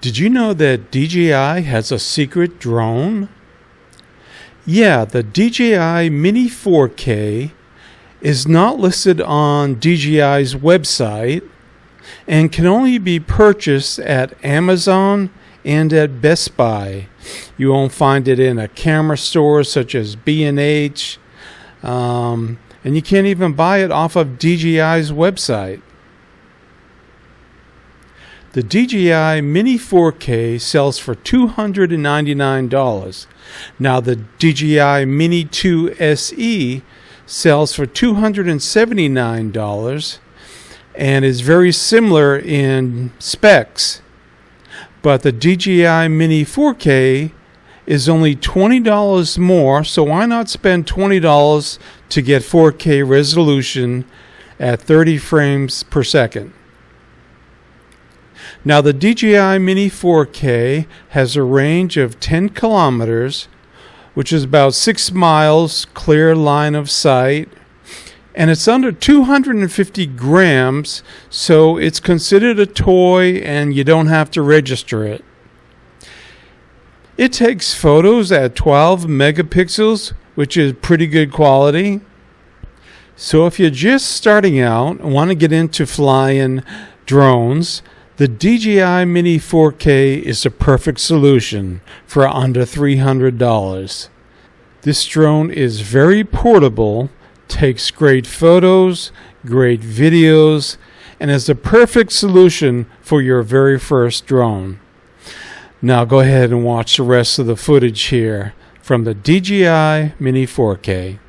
Did you know that DJI has a secret drone? Yeah, the DJI Mini 4K is not listed on DJI's website and can only be purchased at Amazon and at Best Buy. You won't find it in a camera store such as B&H, and you can't even buy it off of DJI's website. The DJI Mini 4K sells for $299. Now the DJI Mini 2 SE sells for $279 and is very similar in specs. But the DJI Mini 4K is only $20 more, so why not spend $20 to get 4K resolution at 30 frames per second? Now the DJI Mini 4K has a range of 10 kilometers, which is about 6 miles clear line of sight, and it's under 250 grams, so it's considered a toy and you don't have to register it. It takes photos at 12 megapixels, which is pretty good quality. So if you're just starting out and want to get into flying drones, the DJI Mini 4K is a perfect solution for under $300. This drone is very portable, takes great photos, great videos, and is a perfect solution for your very first drone. Now go ahead and watch the rest of the footage here from the DJI Mini 4K.